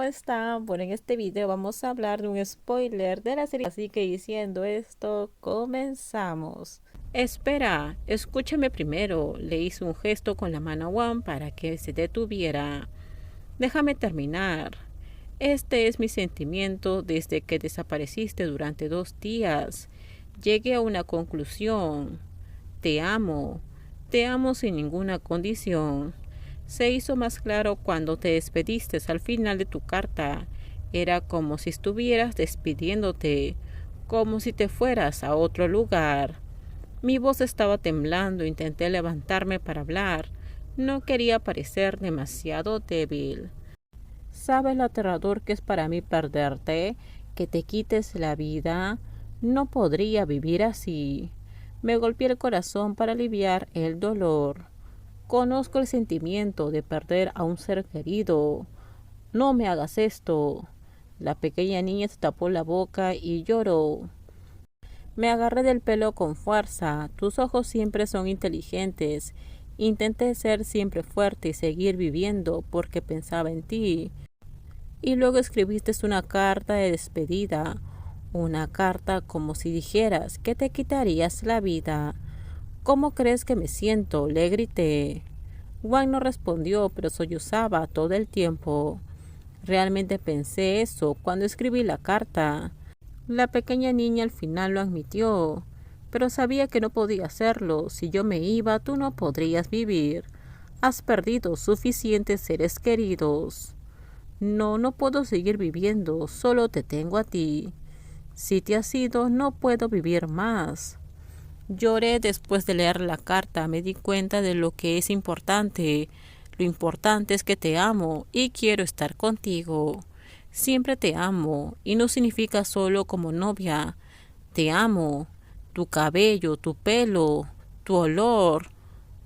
están? Bueno, en este video vamos a hablar de un spoiler de la serie, así que diciendo esto, comenzamos. Espera, escúchame primero. Le hice un gesto con la mano a Juan para que se detuviera. Déjame terminar. Este es mi sentimiento desde que desapareciste durante 2 días. Llegué a una conclusión. Te amo. Te amo sin ninguna condición. Se hizo más claro cuando te despediste al final de tu carta. Era como si estuvieras despidiéndote, como si te fueras a otro lugar. Mi voz estaba temblando, intenté levantarme para hablar. No quería parecer demasiado débil. ¿Sabes lo aterrador que es para mí perderte? Que te quites la vida. No podría vivir así. Me golpeé el corazón para aliviar el dolor. Conozco el sentimiento de perder a un ser querido. No me hagas esto. La pequeña niña se tapó la boca y lloró. Me agarré del pelo con fuerza. Tus ojos siempre son inteligentes. Intenté ser siempre fuerte y seguir viviendo porque pensaba en ti. Y luego escribiste una carta de despedida. Una carta como si dijeras que te quitarías la vida. ¿Cómo crees que me siento? Le grité. Juan no respondió, pero sollozaba todo el tiempo. Realmente pensé eso cuando escribí la carta. La pequeña niña al final lo admitió, pero sabía que no podía hacerlo. Si yo me iba, tú no podrías vivir. Has perdido suficientes seres queridos. No, no puedo seguir viviendo, solo te tengo a ti. Si te has ido, no puedo vivir más. Lloré después de leer la carta, me di cuenta de lo que es importante. Lo importante es que te amo y quiero estar contigo. Siempre te amo y no significa solo como novia. Te amo. Tu cabello, tu pelo, tu olor,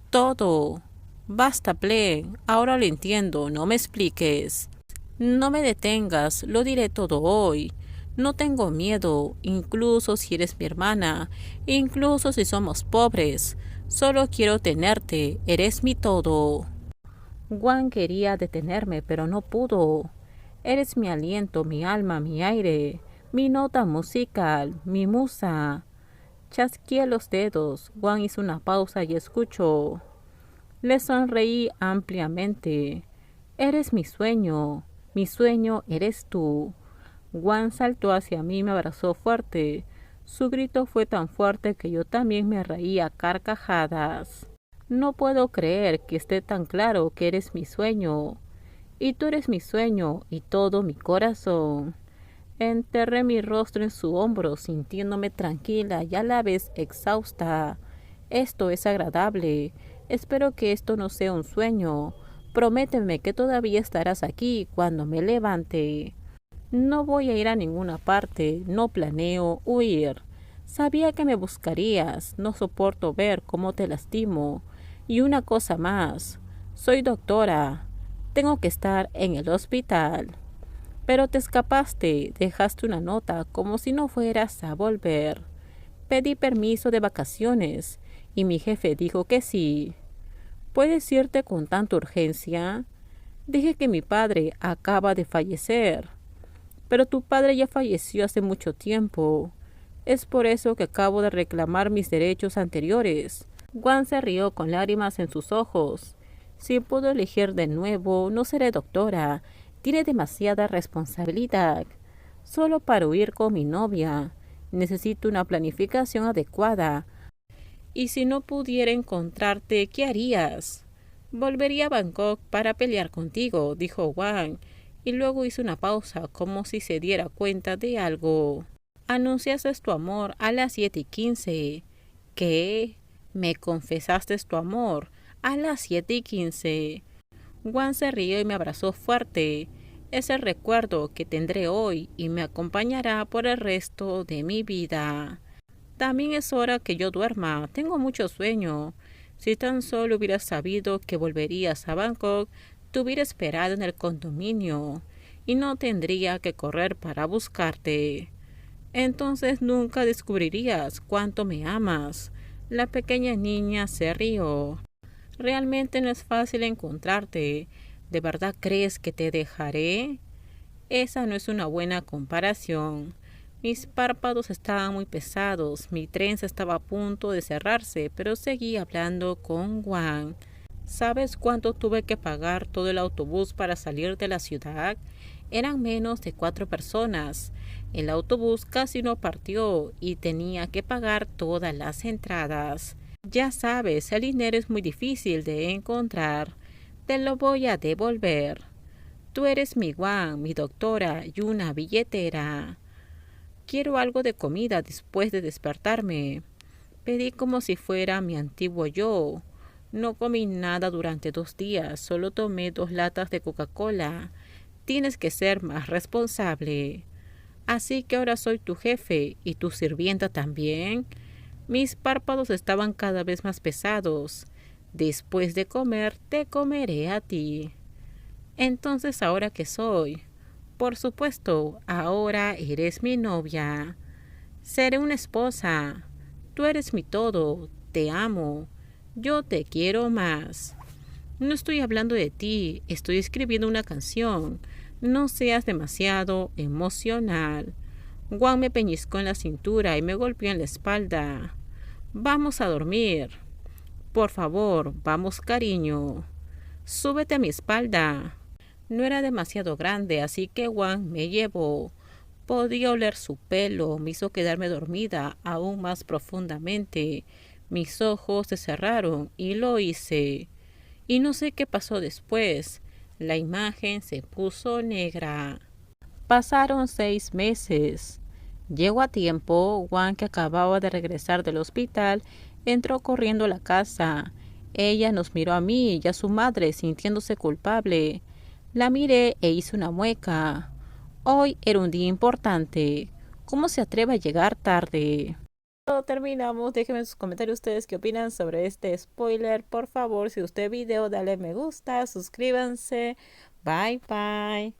todo. Basta, Ple. Ahora lo entiendo, no me expliques. No me detengas, lo diré todo hoy. No tengo miedo, incluso si eres mi hermana, incluso si somos pobres. Solo quiero tenerte, eres mi todo. Juan quería detenerme, pero no pudo. Eres mi aliento, mi alma, mi aire, mi nota musical, mi musa. Chasqueé los dedos. Juan hizo una pausa y escuchó. Le sonreí ampliamente. Eres mi sueño eres tú. Juan saltó hacia mí y me abrazó fuerte. Su grito fue tan fuerte que yo también me reí a carcajadas. No puedo creer que esté tan claro que eres mi sueño. Y tú eres mi sueño y todo mi corazón. Enterré mi rostro en su hombro, sintiéndome tranquila y a la vez exhausta. Esto es agradable. Espero que esto no sea un sueño. Prométeme que todavía estarás aquí cuando me levante. No voy a ir a ninguna parte, no planeo huir. Sabía que me buscarías, no soporto ver cómo te lastimo. Y una cosa más, soy doctora, tengo que estar en el hospital. Pero te escapaste, dejaste una nota como si no fueras a volver. Pedí permiso de vacaciones y mi jefe dijo que sí. ¿Puedes irte con tanta urgencia? Dije que mi padre acaba de fallecer. Pero tu padre ya falleció hace mucho tiempo. Es por eso que acabo de reclamar mis derechos anteriores. Juan se rió con lágrimas en sus ojos. Si puedo elegir de nuevo, no seré doctora. Tiene demasiada responsabilidad. Solo para huir con mi novia. Necesito una planificación adecuada. Y si no pudiera encontrarte, ¿qué harías? Volvería a Bangkok para pelear contigo, dijo Juan, y luego hizo una pausa como si se diera cuenta de algo. Anunciaste tu amor a las 7:15. ¿Qué? Me confesaste tu amor a las 7:15. Juan se rió y me abrazó fuerte. Es el recuerdo que tendré hoy y me acompañará por el resto de mi vida. También es hora que yo duerma. Tengo mucho sueño. Si tan solo hubieras sabido que volverías a Bangkok, te hubiera esperado en el condominio y no tendría que correr para buscarte. Entonces nunca descubrirías cuánto me amas. La pequeña niña se rió. Realmente no es fácil encontrarte. ¿De verdad crees que te dejaré? Esa no es una buena comparación. Mis párpados estaban muy pesados, mi trenza estaba a punto de cerrarse, pero seguí hablando con Juan. ¿Sabes cuánto tuve que pagar todo el autobús para salir de la ciudad? Eran menos de 4 personas. El autobús casi no partió y tenía que pagar todas las entradas. Ya sabes, el dinero es muy difícil de encontrar. Te lo voy a devolver. Tú eres mi Juan, mi doctora y una billetera. Quiero algo de comida después de despertarme. Pedí como si fuera mi antiguo yo. No comí nada durante 2 días, solo tomé 2 latas de Coca-Cola. Tienes que ser más responsable. Así que ahora soy tu jefe y tu sirvienta también. Mis párpados estaban cada vez más pesados. Después de comer, te comeré a ti. Entonces, ¿ahora qué soy? Por supuesto, ahora eres mi novia. Seré una esposa. Tú eres mi todo. Te amo. Yo te quiero más. No estoy hablando de ti, estoy escribiendo una canción. No seas demasiado emocional. Juan me peñiscó en la cintura y me golpeó en la espalda. Vamos a dormir. Por favor, vamos, cariño. Súbete a mi espalda. No era demasiado grande, así que Juan me llevó. Podía oler su pelo, me hizo quedarme dormida aún más profundamente. Mis ojos se cerraron y lo hice. Y no sé qué pasó después. La imagen se puso negra. Pasaron 6 meses. Llegó a tiempo. Juan, que acababa de regresar del hospital, entró corriendo a la casa. Ella nos miró a mí y a su madre sintiéndose culpable. La miré e hice una mueca. Hoy era un día importante. ¿Cómo se atreve a llegar tarde? Terminamos. Déjenme en sus comentarios ustedes qué opinan sobre este spoiler. Por favor, si usted video, dale me gusta, suscríbanse. Bye bye.